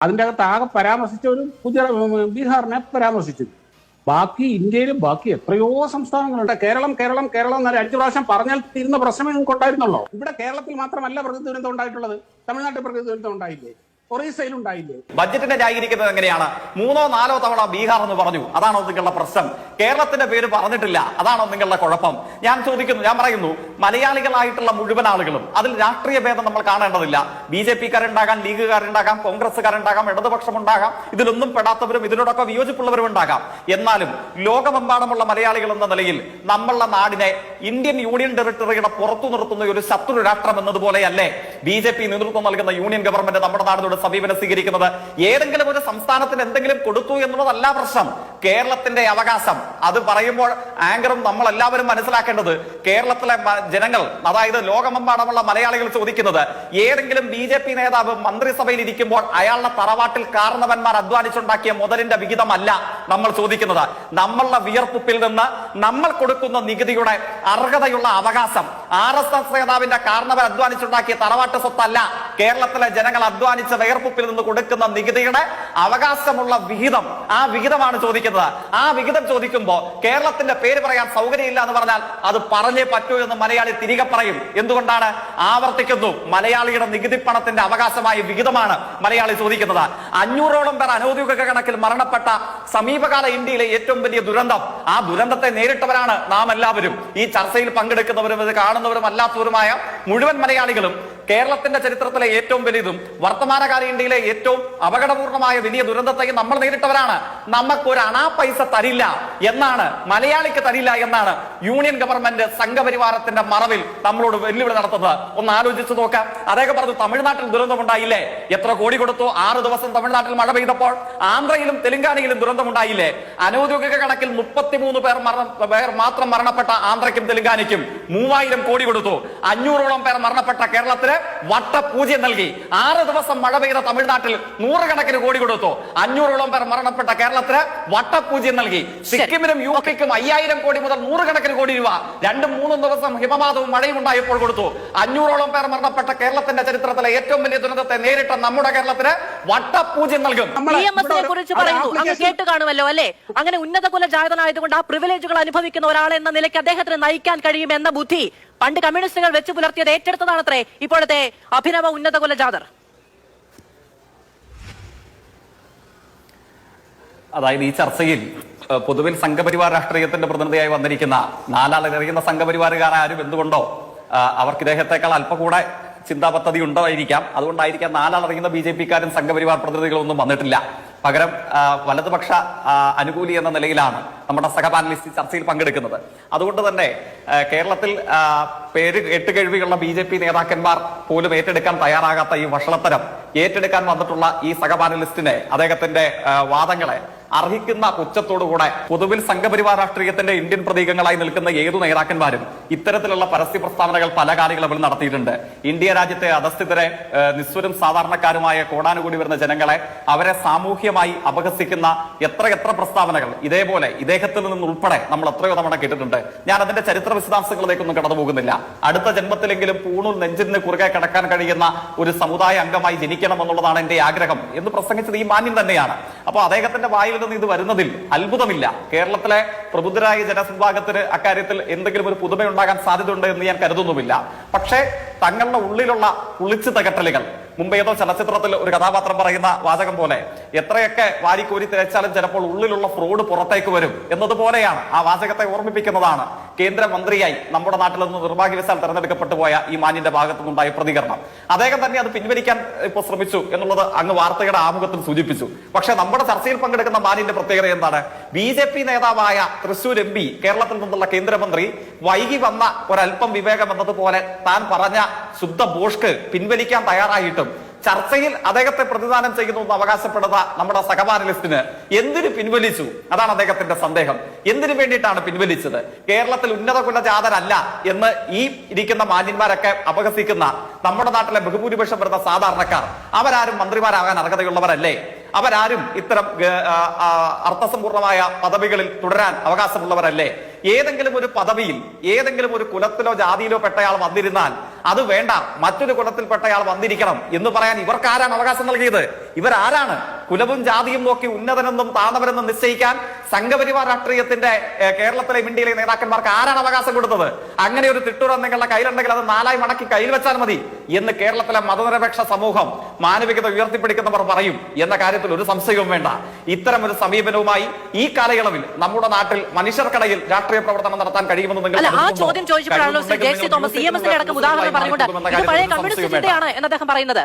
അതിൻ്റെ അകത്ത് ആകെ പരാമർശിച്ചവരും ബീഹാറിനെ പരാമർശിച്ചു. ബാക്കി ഇന്ത്യയിലും ബാക്കി എത്രയോ സംസ്ഥാനങ്ങളുണ്ട്. കേരളം കേരളം കേരളം എന്നൊരു 5 പ്രാവശ്യം പറഞ്ഞാൽ തീരുന്ന പ്രശ്നമേ നിങ്ങൾക്ക് ഉണ്ടായിരുന്നുള്ളൂ. ഇവിടെ കേരളത്തിൽ മാത്രമല്ല പ്രകൃതി ദുരന്തം ഉണ്ടായിട്ടുള്ളത്, തമിഴ്നാട്ടിൽ പ്രകൃതി ദുരന്തം ഉണ്ടായില്ലേ, ഒറീസയിലുണ്ടായില്ലേ? ബഡ്ജറ്റിനെ ന്യായീകരിക്കുന്നത് എങ്ങനെയാണ്? 3ഓ 4ഓ തവണ ബീഹാർ എന്ന് പറഞ്ഞു, അതാണോ നിങ്ങളുടെ പ്രശ്നം? കേരളത്തിന്റെ പേര് പറഞ്ഞിട്ടില്ല, അതാണോ നിങ്ങളുടെ കുഴപ്പം? ഞാൻ പറയുന്നു, മലയാളികളായിട്ടുള്ള മുഴുവൻ ആളുകളും, അതിൽ രാഷ്ട്രീയ ഭേദം നമ്മൾ കാണേണ്ടതില്ല. BJP-കാരുണ്ടാകാം, ലീഗുകാരുണ്ടാകാം, കോൺഗ്രസ്സുകാരുണ്ടാകാം, ഇടതുപക്ഷമുണ്ടാകാം, ഇതിലൊന്നും പെടാത്തവരും ഇതിനോടൊക്കെ വിയോജിപ്പുള്ളവരും ഉണ്ടാകാം. എന്നാലും ലോകമെമ്പാടുമുള്ള മലയാളികൾ എന്ന നിലയിൽ നമ്മളുടെ നാടിനെ ഇന്ത്യൻ യൂണിയൻ ടെറിട്ടറിയുടെ പുറത്തു നിർത്തുന്ന ഒരു ശത്രു രാഷ്ട്രം എന്നതുപോലെയല്ലേ BJP നേതൃത്വം നൽകുന്ന യൂണിയൻ ഗവൺമെന്റ് നമ്മുടെ നാടിനോട് സമീപനം സ്വീകരിക്കുന്നത്? ഏതെങ്കിലും ഒരു സംസ്ഥാനത്തിന് എന്തെങ്കിലും കൊടുത്തു എന്നുള്ളതല്ല പ്രശ്നം, കേരളത്തിന്റെ അവകാശം. അത് പറയുമ്പോൾ ആങ്കറും നമ്മളെല്ലാവരും മനസ്സിലാക്കേണ്ടത്, കേരളത്തിലെ ജനങ്ങൾ, അതായത് ലോകമെമ്പാടുമുള്ള മലയാളികൾ ചോദിക്കുന്നത്, ഏതെങ്കിലും BJP നേതാവ് മന്ത്രിസഭയിൽ ഇരിക്കുമ്പോൾ അയാളുടെ തറവാട്ടിൽ കാരണവന്മാർ അധ്വാനിച്ചുണ്ടാക്കിയ മുതലിന്റെ വിഹിതമല്ല നമ്മൾ ചോദിക്കുന്നത്. നമ്മളുടെ വിയർപ്പുപ്പിൽ നിന്ന് നമ്മൾ കൊടുക്കുന്ന നികുതിയുടെ അർഹതയുള്ള അവകാശം, RSS നേതാവിന്റെ കാരണവർ അധ്വാനിച്ചുണ്ടാക്കിയ തറവാട്ട് സ്വത്തല്ല, കേരളത്തിലെ ജനങ്ങൾ അധ്വാനിച്ച വിയർപ്പുപ്പിൽ നിന്ന് കൊടുക്കുന്ന നികുതിയുടെ അവകാശമുള്ള വിഹിതം, ആ വിഹിതമാണ് ചോദിക്കുന്നത്. ആ വിഹിതം ചോദിക്കുമ്പോൾ കേരളത്തിന്റെ പേര് പറയാൻ സൗകര്യമില്ല എന്ന് പറഞ്ഞാൽ അത് പറഞ്ഞേ പറ്റൂ എന്ന് മലയാളി തിരികെ പറയും. എന്തുകൊണ്ടാണ്? ആവർത്തിക്കുന്നു, മലയാളിയുടെ നികുതി പണത്തിന്റെ അവകാശമായ വിഹിതമാണ് മലയാളി ചോദിക്കുന്നത്. 500ഓളം പേർ അനൌദ്യോഗിക കണക്കിൽ മരണപ്പെട്ട സമീപകാല ഇന്ത്യയിലെ ഏറ്റവും വലിയ ദുരന്തം, ആ ദുരന്തത്തെ നേരിട്ടവരാണ് നാം എല്ലാവരും. ഈ ചർച്ചയിൽ പങ്കെടുക്കുന്നവരും ഇത് കാണുന്നവരും അല്ലാത്തവരുമായ മുഴുവൻ മലയാളികളും കേരളത്തിന്റെ ചരിത്രത്തിലെ ഏറ്റവും വലുതും വർത്തമാനകാല ഇന്ത്യയിലെ ഏറ്റവും അപകടപൂർണമായ വലിയ ദുരന്തത്തെയും നമ്മൾ നേരിട്ടവരാണ്. നമുക്കൊരു അണാ പൈസ തരില്ല എന്നാണ്, മലയാളിക്ക് തരില്ല എന്നാണ് യൂണിയൻ ഗവൺമെന്റ് സംഘപരിവാരത്തിന്റെ മറവിൽ നമ്മളോട് വെല്ലുവിളി നടത്തുന്നത്. ഒന്ന് ആലോചിച്ചു നോക്കാം. അദ്ദേഹം പറഞ്ഞു, തമിഴ്നാട്ടിൽ ദുരന്തമുണ്ടായില്ലേ? എത്ര കോടി കൊടുത്തു? 6 ദിവസം തമിഴ്നാട്ടിൽ മഴ പെയ്തപ്പോൾ. ആന്ധ്രയിലും തെലങ്കാനയിലും ദുരന്തമുണ്ടായില്ലേ? അനൌദ്യോഗിക കണക്കിൽ 33 പേർ മാത്രം മരണപ്പെട്ട ആന്ധ്രയ്ക്കും തെലങ്കാനയ്ക്കും 3000 കോടി കൊടുത്തു. 500ഓളം പേർ മരണപ്പെട്ട കേരളത്തിന് വട്ടപൂജ്യം നൽകി. 6 ദിവസം മഴ പെയ്ത തമിഴ്നാട്ടിൽ 100 കണക്കിന് കോടി കൊടുത്തു. 500ഓളം പേർ മരണപ്പെട്ട കേരളത്തിന് വട്ടപൂജ്യം നൽകി. സിക്കിമിനും UK-ക്കും 5000 കോടി മുതൽ 100 കണക്കിന് കോടി രൂപ 2-3 ദിവസം ഹിമപാതവും മഴയും ഉണ്ടായപ്പോൾ കൊടുത്തു. 500ഓളം പേർ മരണപ്പെട്ട കേരളത്തിന്റെ ചരിത്രത്തിലെ ഏറ്റവും വലിയ ദുരന്തത്തെ നേരിട്ട നമ്മുടെ കേരളത്തിന് വട്ടപൂജ്യം നൽകും. കുറിച്ച് പറയുന്നു, അങ്ങ് കേട്ട് കാണുമല്ലോ അല്ലെ? അങ്ങനെ ഉന്നത കുല ജാതനായതുകൊണ്ട് ആ പ്രിവിലേജുകൾ അനുഭവിക്കുന്ന ഒരാൾ എന്ന നിലയ്ക്ക് അദ്ദേഹത്തിന് നയിക്കാൻ കഴിയുമെന്ന ബുദ്ധി പണ്ട് കമ്മ്യൂണിസ്റ്റുകൾ വെച്ച് പുലർത്തിയത് ഏറ്റെടുത്തതാണത്രേ ഇപ്പോഴത്തെ അഭിനവ ഉന്നത കുല ജാതർ. അതായത് ഈ ചർച്ചയിൽ പൊതുവിൽ സംഘപരിവാർ രാഷ്ട്രീയത്തിന്റെ പ്രതിനിധിയായി വന്നിരിക്കുന്ന നാലാളറിയുന്ന സംഘപരിവാറുകാരും എന്തുകൊണ്ടോ അവർക്ക് ഇദ്ദേഹത്തെക്കാൾ അല്പം കൂടെ ചിന്താ പദ്ധതി ഉണ്ടായിരിക്കാം. അതുകൊണ്ടായിരിക്കാം 4 അറിയുന്ന BJP-കാരും സംഘപരിവാർ പ്രതിനിധികളൊന്നും വന്നിട്ടില്ല. പകരം വലതുപക്ഷ അനുകൂലി എന്ന നിലയിലാണ് നമ്മുടെ സഹപാനലിസ്റ്റ് ചർച്ചയിൽ പങ്കെടുക്കുന്നത്. അതുകൊണ്ട് തന്നെ കേരളത്തിൽ പേര് കേട്ടുകേഴ്വിയുള്ള BJP നേതാക്കന്മാർ പോലും ഏറ്റെടുക്കാൻ തയ്യാറാകാത്ത ഈ വഷളത്തരം ഏറ്റെടുക്കാൻ വന്നിട്ടുള്ള ഈ സഹപാനലിസ്റ്റിനെ, അദ്ദേഹത്തിന്റെ വാദങ്ങളെ അർഹിക്കുന്ന പുച്ഛത്തോടുകൂടെ പൊതുവിൽ സംഘപരിവാർ രാഷ്ട്രീയത്തിന്റെ ഇന്ത്യൻ പ്രതീകങ്ങളായി നിൽക്കുന്ന ഏതു നേതാക്കന്മാരും ഇത്തരത്തിലുള്ള പരസ്യ പ്രസ്താവനകൾ പല കാലയളവിൽ നടത്തിയിട്ടുണ്ട്. ഇന്ത്യ രാജ്യത്തെ അധസ്ഥിതരെ, നിസ്വരും സാധാരണക്കാരുമായ കോടാനുകൂടി വരുന്ന ജനങ്ങളെ, അവരെ സാമൂഹ്യമായി അപഹസിക്കുന്ന എത്ര പ്രസ്താവനകൾ ഇതേപോലെ ഇദ്ദേഹത്തിൽ നിന്ന് ഉൾപ്പെടെ നമ്മൾ എത്രയോ തവണ കേട്ടിട്ടുണ്ട്. ഞാൻ അതിന്റെ ചരിത്ര വിശദാംശങ്ങളിലേക്കൊന്നും കടന്നു പോകുന്നില്ല. അടുത്ത ജന്മത്തിലെങ്കിലും പൂണൂൽ നെഞ്ചിന് കുറുകെ കിടക്കാൻ കഴിയുന്ന ഒരു സമുദായ അംഗമായി ജനിക്കണം എന്നുള്ളതാണ് എന്റെ ആഗ്രഹം എന്ന് പ്രസംഗിച്ചത് ഈ മാന്യം തന്നെയാണ്. അപ്പൊ അദ്ദേഹത്തിന്റെ വായിൽ നിന്ന് ഇത് വരുന്നതിൽ അത്ഭുതമില്ല. കേരളത്തിലെ പ്രബുദ്ധരായ ജനവിഭാഗത്തിന് അക്കാര്യത്തിൽ എന്തെങ്കിലും ഒരു പുതുമയുണ്ടാകാൻ സാധ്യതയുണ്ട് എന്ന് ഞാൻ കരുതുന്നുമില്ല. പക്ഷേ തങ്ങളുടെ ഉള്ളിലുള്ള കുളിച്ചു തകട്ടലുകൾ, മുമ്പ് ഏതോ ചലച്ചിത്രത്തിൽ ഒരു കഥാപാത്രം പറയുന്ന വാചകം പോലെ, എത്രയൊക്കെ വാരിക്കോരി തേച്ചാലും ചിലപ്പോൾ ഉള്ളിലുള്ള ഫ്രോഡ് പുറത്തേക്ക് വരും എന്നതുപോലെയാണ്. ആ വാചകത്തെ ഓർമ്മിപ്പിക്കുന്നതാണ് കേന്ദ്രമന്ത്രിയായി നമ്മുടെ നാട്ടിൽ നിന്ന് നിർഭാഗ്യവശാൽ തെരഞ്ഞെടുക്കപ്പെട്ടു പോയ ഈ മാന്യന്റെ ഭാഗത്തു നിന്നുണ്ടായ പ്രതികരണം. അദ്ദേഹം തന്നെ അത് പിൻവലിക്കാൻ ഇപ്പോൾ ശ്രമിച്ചു എന്നുള്ളത് അങ്ങ് വാർത്തയുടെ ആമുഖത്തിൽ സൂചിപ്പിച്ചു. പക്ഷെ നമ്മുടെ ചർച്ചയിൽ പങ്കെടുക്കുന്ന മാന്യന്റെ പ്രത്യേകത എന്താണ്? BJP നേതാവായ തൃശൂർ MP, കേരളത്തിൽ നിന്നുള്ള കേന്ദ്രമന്ത്രി, വൈകി വന്ന ഒരല്പം വിവേകം എന്നതുപോലെ താൻ പറഞ്ഞ ശുദ്ധ ബോഷ്ക്ക് പിൻവലിക്കാൻ തയ്യാറായിട്ടും ചർച്ചയിൽ അദ്ദേഹത്തെ പ്രതിദാനം ചെയ്യുന്നു എന്ന് അവകാശപ്പെടുന്ന നമ്മുടെ സഹപാനലിസ്റ്റിന് എന്തിനു പിൻവലിച്ചു? അതാണ് അദ്ദേഹത്തിന്റെ സന്ദേഹം. എന്തിനു വേണ്ടിയിട്ടാണ് പിൻവലിച്ചത്? കേരളത്തിൽ ഉന്നത കുലജാതരല്ല എന്ന് ഈ ഇരിക്കുന്ന മാന്യന്മാരൊക്കെ അപഹസിക്കുന്ന നമ്മുടെ നാട്ടിലെ ബഹുഭൂരിപക്ഷം വരുന്ന സാധാരണക്കാർ, അവരാരും മന്ത്രിമാരാകാൻ അർഹതയുള്ളവരല്ലേ? അവരാരും ഇത്തരം അർത്ഥസമ്പൂർണമായ പദവികളിൽ തുടരാൻ അവകാശമുള്ളവരല്ലേ? ഏതെങ്കിലും ഒരു പദവിയിൽ ഏതെങ്കിലും ഒരു കുലത്തിലോ ജാതിയിലോ പെട്ടയാൾ വന്നിരുന്നാൽ അത് വേണ്ട, മറ്റൊരു കുലത്തിൽപ്പെട്ടയാൾ വന്നിരിക്കണം എന്ന് പറയാൻ ഇവർക്കാരാണ് അവകാശം നൽകിയത്? ഇവരാരാണ്? കുലവും ജാതിയും നോക്കി ഉന്നതനെന്നും താഴ്ന്നവരെന്നും നിശ്ചയിക്കാൻ സംഘപരിവാർ രാഷ്ട്രീയത്തിന്റെ കേരളത്തിലെ ഇന്ത്യയിലെ നേതാക്കന്മാർക്ക് ആരാണ് അവകാശം കൊടുത്തത്? അങ്ങനെ ഒരു തിട്ടൂരം നിങ്ങളുടെ കയ്യിലുണ്ടെങ്കിൽ അത് 4 മടക്കി കയ്യിൽ വെച്ചാൽ മതി എന്ന് കേരളത്തിലെ മതനിരപേക്ഷ സമൂഹം, മാനവികത ഉയർത്തിപ്പിടിക്കുന്നവർ പറയും എന്ന കാര്യത്തിൽ ഒരു സംശയവും വേണ്ട. ഇത്തരം ഒരു സമീപനവുമായി ഈ കാലയളവിൽ നമ്മുടെ നാട്ടിൽ മനുഷ്യർക്കിടയിൽ രാഷ്ട്രീയ പ്രവർത്തനം നടത്താൻ കഴിയുമെന്ന് നിങ്ങൾ ആ ചോദ്യം ചോദിച്ചപ്പോഴാണല്ലോ Shri J C Thomas CMS അടക്കം ഉദാഹരണം പറഞ്ഞുകൊണ്ട് ഇത് പഴയ കമ്മ്യൂണിസ്റ്റ് ചിന്തയാണ് എന്ന് അദ്ദേഹം പറയുന്നത്.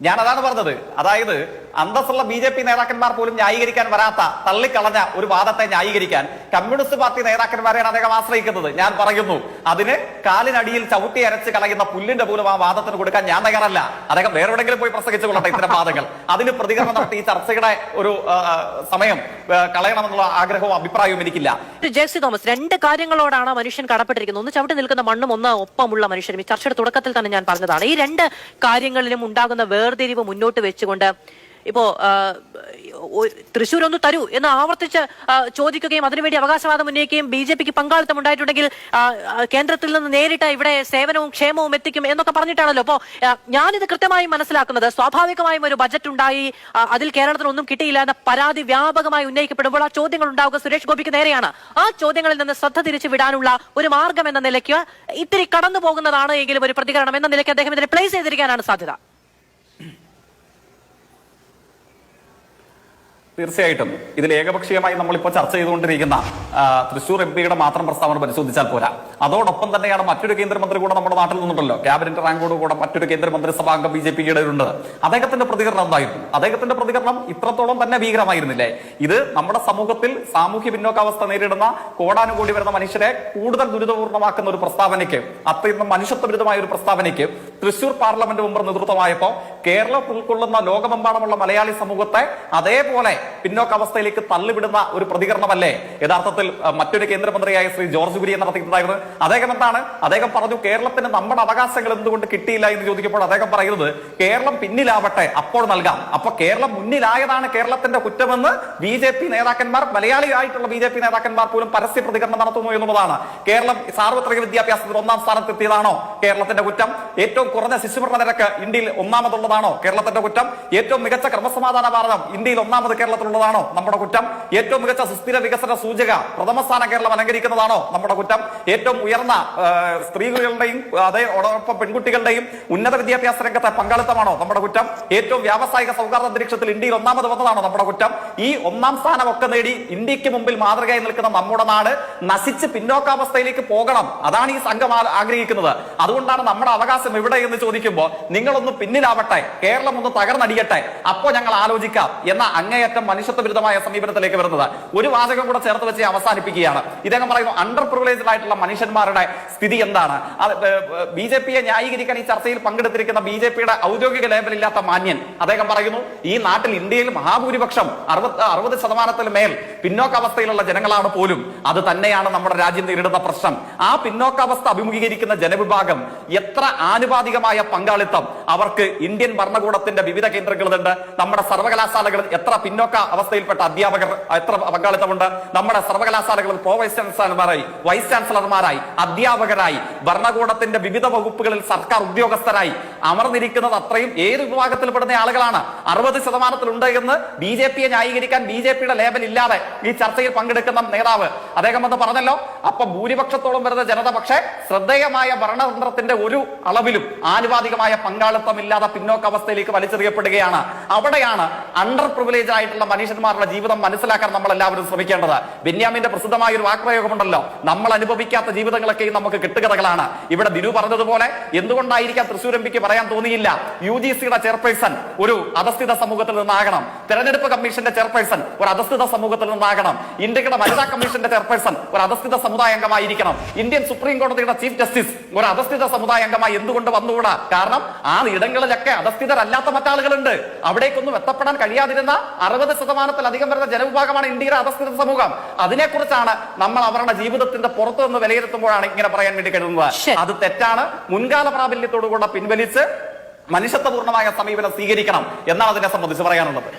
ഞാൻ അതാണ് പറഞ്ഞത്. അതായത് അന്തസ്സുള്ള BJP നേതാക്കന്മാർ പോലും ന്യായീകരിക്കാൻ വരാത്ത, തള്ളിക്കളഞ്ഞ ഒരു വാദത്തെ ന്യായീകരിക്കാൻ കമ്മ്യൂണിസ്റ്റ് പാർട്ടി നേതാക്കന്മാരെയാണ് അദ്ദേഹം ആശ്രയിക്കുന്നത്. ഞാൻ പറയുന്നു, അതിന് കാലിനടിയിൽ ചവിട്ടി അരച്ച് കളയുന്ന പുല്ലിന്റെ പോലും ആ വാദത്തിന് കൊടുക്കാൻ ഞാൻ തയ്യാറല്ല. അദ്ദേഹം വേറെ എവിടെയെങ്കിലും പോയി പ്രസംഗിച്ചു കൊള്ളട്ടെ ഇത്തരം വാദങ്ങൾ. അതിന് പ്രതികരണം നടത്തി ഈ ചർച്ചയുടെ ഒരു സമയം കളയണമെന്നുള്ള ആഗ്രഹവും അഭിപ്രായവും എനിക്കില്ല. ജെ സി തോമസ്, 2 കാര്യങ്ങളോടാണ് മനുഷ്യൻ കടപ്പെട്ടിരിക്കുന്നത്. ഒന്ന് ചവിട്ടി നിൽക്കുന്ന മണ്ണും, ഒന്ന് ഒപ്പമുള്ള മനുഷ്യരും. ഈ ചർച്ചയുടെ തുടക്കത്തിൽ തന്നെ ഞാൻ പറഞ്ഞതാണ്, ഈ 2 കാര്യങ്ങളിലും ഉണ്ടാകുന്ന വേർതിരിവ് മുന്നോട്ട് വെച്ചുകൊണ്ട് ഇപ്പോ തൃശ്ശൂർ ഒന്ന് തരൂ എന്ന് ആവർത്തിച്ച് ചോദിക്കുകയും അതിനുവേണ്ടി അവകാശവാദം ഉന്നയിക്കുകയും BJPക്ക് പങ്കാളിത്തം ഉണ്ടായിട്ടുണ്ടെങ്കിൽ കേന്ദ്രത്തിൽ നിന്ന് നേരിട്ട് ഇവിടെ സേവനവും ക്ഷേമവും എത്തിക്കും എന്നൊക്കെ പറഞ്ഞിട്ടാണല്ലോ. അപ്പോ ഞാനിത് കൃത്യമായി മനസ്സിലാക്കുന്നത്, സ്വാഭാവികമായും ഒരു ബജറ്റ് ഉണ്ടായി, അതിൽ കേരളത്തിന് ഒന്നും കിട്ടിയില്ല എന്ന പരാതി വ്യാപകമായി ഉന്നയിക്കപ്പെടുമ്പോൾ ആ ചോദ്യങ്ങൾ ഉണ്ടാവുക സുരേഷ് ഗോപിക്ക് നേരെയാണ്. ആ ചോദ്യങ്ങളിൽ നിന്ന് ശ്രദ്ധ തിരിച്ചു വിടാനുള്ള ഒരു മാർഗം എന്ന നിലയ്ക്ക് ഇത്തിരി കടന്നു പോകുന്നതാണ് എങ്കിലും ഒരു പ്രതികരണം എന്ന നിലയ്ക്ക് അദ്ദേഹം ഇതിനെ പ്ലേസ് ചെയ്തിരിക്കാനാണ് സാധ്യത. തീർച്ചയായിട്ടും ഇതിൽ ഏകപക്ഷീയമായി നമ്മളിപ്പോൾ ചർച്ച ചെയ്തുകൊണ്ടിരിക്കുന്ന തൃശൂർ MP-യുടെ മാത്രം പ്രസ്താവന പരിശോധിച്ചാൽ പോരാ. അതോടൊപ്പം തന്നെയാണ് മറ്റൊരു കേന്ദ്രമന്ത്രി കൂടെ നമ്മുടെ നാട്ടിൽ നിന്നുണ്ടല്ലോ, ക്യാബിനറ്റ് റാങ്കോട് കൂടെ മറ്റൊരു കേന്ദ്രമന്ത്രിസഭാംഗം BJP-യുടെ ഉണ്ട്. അദ്ദേഹത്തിന്റെ പ്രതികരണം എന്തായിരുന്നു? അദ്ദേഹത്തിന്റെ പ്രതികരണം ഇത്രത്തോളം തന്നെ ഭീകരമായിരുന്നില്ലേ? ഇത് നമ്മുടെ സമൂഹത്തിൽ സാമൂഹ്യ പിന്നോക്കാവസ്ഥ നേരിടുന്ന കോടാനുകൂടി വരുന്ന മനുഷ്യരെ കൂടുതൽ ദുരിതപൂർണ്ണമാക്കുന്ന ഒരു പ്രസ്താവനയ്ക്ക്, അത്രയും മനുഷ്യത്വവിരുദ്ധമായ ഒരു പ്രസ്താവനയ്ക്ക് തൃശൂർ പാർലമെന്റ് മെമ്പർ നേതൃത്വമായപ്പോൾ കേരളം ഉൾക്കൊള്ളുന്ന ലോകമെമ്പാടുമുള്ള മലയാളി സമൂഹത്തെ അതേപോലെ പിന്നോക്കാവസ്ഥയിലേക്ക് തള്ളിവിടുന്ന ഒരു പ്രതികരണമല്ലേ യഥാർത്ഥത്തിൽ മറ്റൊരു കേന്ദ്രമന്ത്രിയായ ശ്രീ ജോർജ് കുര്യൻ നടത്തിയിട്ടുണ്ടായിരുന്നത്? അദ്ദേഹം എന്താണ്? അദ്ദേഹം പറഞ്ഞു, കേരളത്തിന് നമ്മുടെ അവകാശങ്ങൾ എന്തുകൊണ്ട് കിട്ടിയില്ല എന്ന് ചോദിക്കുമ്പോൾ അദ്ദേഹം പറയുന്നത്, കേരളം പിന്നിലാവട്ടെ അപ്പോൾ നൽകാം. അപ്പൊ കേരളം മുന്നിലായതാണ് കേരളത്തിന്റെ കുറ്റമെന്ന് BJP നേതാക്കന്മാർ, മലയാളിയായിട്ടുള്ള BJP നേതാക്കന്മാർ പോലും പരസ്യ പ്രതികരണം നടത്തുന്നു എന്നുള്ളതാണ്. കേരളം സാർവത്രിക വിദ്യാഭ്യാസത്തിൽ 1ാം സ്ഥാനത്തെത്തിയതാണോ കേരളത്തിന്റെ കുറ്റം? ഏറ്റവും കുറഞ്ഞ ശിശുമരണ നിരക്ക് ഇന്ത്യയിൽ 1ാമതുള്ളതാണോ കേരളത്തിന്റെ കുറ്റം? ഏറ്റവും മികച്ച ക്രമസമാധാന ഭാരതം ഇന്ത്യയിൽ 1ാമത് കേരളത്തിലുള്ളതാണോ നമ്മുടെ കുറ്റം? ഏറ്റവും മികച്ച സുസ്ഥിര വികസന സൂചക പ്രഥമ സ്ഥാനം കേരളം അലങ്കരിക്കുന്നതാണോ നമ്മുടെ കുറ്റം? ഏറ്റവും ഉയർന്ന സ്ത്രീകളുടെയും അതോടൊപ്പം പെൺകുട്ടികളുടെയും ഉന്നത വിദ്യാഭ്യാസ രംഗത്തെ പങ്കാളിത്തമാണോ നമ്മുടെ കുറ്റം? ഏറ്റവും വ്യാവസായിക സൗഹാർദ്ദ അന്തരീക്ഷത്തിൽ ഇന്ത്യയിൽ 1ാമത് വന്നതാണോ നമ്മുടെ കുറ്റം? ഈ 1ാം സ്ഥാനമൊക്കെ നേടി ഇന്ത്യക്ക് മുമ്പിൽ മാതൃകയായി നിൽക്കുന്ന നമ്മുടെ നാട് നശിച്ച് പിന്നോക്കാവസ്ഥയിലേക്ക് പോകണം. അതാണ് ഈ സംഘം ആഗ്രഹിക്കുന്നത്. അതുകൊണ്ടാണ് നമ്മുടെ അവകാശം എവിടെ എന്ന് ചോദിക്കുമ്പോൾ നിങ്ങളൊന്ന് പിന്നിലാവട്ടെ, കേരളം ഒന്ന് തകർന്നടിയട്ടെ, അപ്പോ ഞങ്ങൾ ആലോചിക്കാം എന്ന അങ്ങേയറ്റം മനുഷ്യത്വ വിരുദ്ധമായ സമീപനത്തിലേക്ക് വരുന്നത്. ഒരു വാചകം കൂടെ ചേർത്ത് വെച്ച് അവസാനിപ്പിക്കുകയാണ്. ഇദ്ദേഹം പറയുന്നു, അണ്ടർ പ്രിവിലേജ്ഡ് ആയിട്ടുള്ള മനുഷ്യന്മാരുടെ സ്ഥിതി എന്താണ്? BJP-യെ ന്യായീകരിക്കാൻ ഈ ചർച്ചയിൽ പങ്കെടുത്തിരിക്കുന്ന BJP-യുടെ ഔദ്യോഗിക ലേബലില്ലാത്ത മാന്യൻ അദ്ദേഹം പറയുന്നു, ഈ നാട്ടിൽ ഇന്ത്യയിൽ മഹാഭൂരിപക്ഷം 60% മേൽ പിന്നോക്കാവസ്ഥയിലുള്ള ജനങ്ങളാണ് പോലും. അത് തന്നെയാണ് നമ്മുടെ രാജ്യം നേരിടുന്ന പ്രശ്നം. ആ പിന്നോക്കാവസ്ഥ അഭിമുഖീകരിക്കുന്ന ജനവിഭാഗം എത്ര ആനുപാതികമായ പങ്കാളിത്തം അവർക്ക് ഇന്ത്യൻ ഭരണകൂടത്തിന്റെ വിവിധ കേന്ദ്രങ്ങളുണ്ട്? നമ്മുടെ സർവകലാശാലകളിൽ എത്ര പിന്നോക്ക അവസ്ഥയിൽപ്പെട്ട അധ്യാപകർ എത്ര പങ്കാളിത്തമുണ്ട്? നമ്മുടെ സർവകലാശാലകളിൽ പ്രോ വൈസ് ചാൻസലർമാരായി, വൈസ് ചാൻസലർമാരായി, അധ്യാപകരായി, ഭരണകൂടത്തിന്റെ വിവിധ വകുപ്പുകളിൽ സർക്കാർ ഉദ്യോഗസ്ഥരായി അമർന്നിരിക്കുന്നത് അത്രയും ഏത് വിഭാഗത്തിൽപ്പെടുന്ന ആളുകളാണ്? 60% എന്ന് BJP-യെ ന്യായീകരിക്കാൻ BJP-യുടെ ലേബൽ ഇല്ലാതെ ഈ ചർച്ചയിൽ പങ്കെടുക്കുന്ന നേതാവ് അദ്ദേഹം എന്ന് പറഞ്ഞല്ലോ. അപ്പൊ ഭൂരിപക്ഷത്തോളം വരുന്ന ജനത പക്ഷേ ശ്രദ്ധേയമായ ഭരണതന്ത്രത്തിന്റെ ഒരു അളവിലും ആനുപാതികമായ പങ്കാളിത്തമില്ലാതെ പിന്നോക്കാവസ്ഥയിലേക്ക് വലിച്ചെറിയപ്പെടുകയാണ്. അവിടെയാണ് അണ്ടർ പ്രിവിലേജ് ആയിട്ടുള്ള മനുഷ്യന്മാരുടെ ജീവിതം മനസ്സിലാക്കാൻ നമ്മൾ എല്ലാവരും ശ്രമിക്കേണ്ടത്. ബെന്യാമിന്റെ പ്രസിദ്ധമായ ഒരു വാക്പ്രയോഗമുണ്ടല്ലോ, നമ്മൾ അനുഭവിക്കാത്ത ജീവിതങ്ങളൊക്കെയും നമുക്ക് കെട്ടുകഥകളാണ്. ഇവിടെ ദിനു പറഞ്ഞതുപോലെ എന്തുകൊണ്ടായിരിക്കാം തൃശ്ശൂർ MP-ക്ക് പറയാൻ തോന്നിയില്ല, UGC-യുടെ ചെയർപേഴ്സൺ ഒരു അധസ്ഥിത സമൂഹത്തിൽ നിന്നാകണം, തെരഞ്ഞെടുപ്പ് കമ്മീഷന്റെ ചെയർപേഴ്സൺ ഒരു അധസ്ഥിത സമൂഹത്തിൽ നിന്നാകണം, ഇന്ത്യയുടെ വനിതാ കമ്മീഷന്റെ ചെയർപേഴ്സൺ ഒരു അധസ്ഥിത സമുദായ അംഗമായിരിക്കണം, ഇന്ത്യൻ സുപ്രീം കോടതിയുടെ ചീഫ് ജസ്റ്റിസ് ഒരു അധസ്ഥിത സമുദായ അംഗമായി എന്തുകൊണ്ട് വന്നുകൂടാ? കാരണം ആ ഇടങ്ങളിലൊക്കെ അധസ്ഥിതരല്ലാത്ത മറ്റാളുകളുണ്ട്. അവിടേക്കൊന്നും എത്തപ്പെടാൻ കഴിയാതിരുന്ന 60%-ലധികം വരുന്ന ജനവിഭാഗമാണ് ഇന്ത്യയുടെ അധസ്ഥിത സമൂഹം. അതിനെക്കുറിച്ചാണ് നമ്മൾ അവരുടെ ജീവിതത്തിന്റെ പുറത്തു നിന്ന് വിലയിരുത്തുമ്പോഴാണ് ഇങ്ങനെ പറയാൻ വേണ്ടി കരുതുന്നത്. അത് തെറ്റാണ്. മുൻകാല പ്രാബല്യത്തോടുകൂടെ പിൻവലിച്ച് മനുഷ്യത്വപൂർണ്ണമായ സമീപനം സ്വീകരിക്കണം എന്നാണ് അതിനെ സംബന്ധിച്ച് പറയാനുള്ളത്.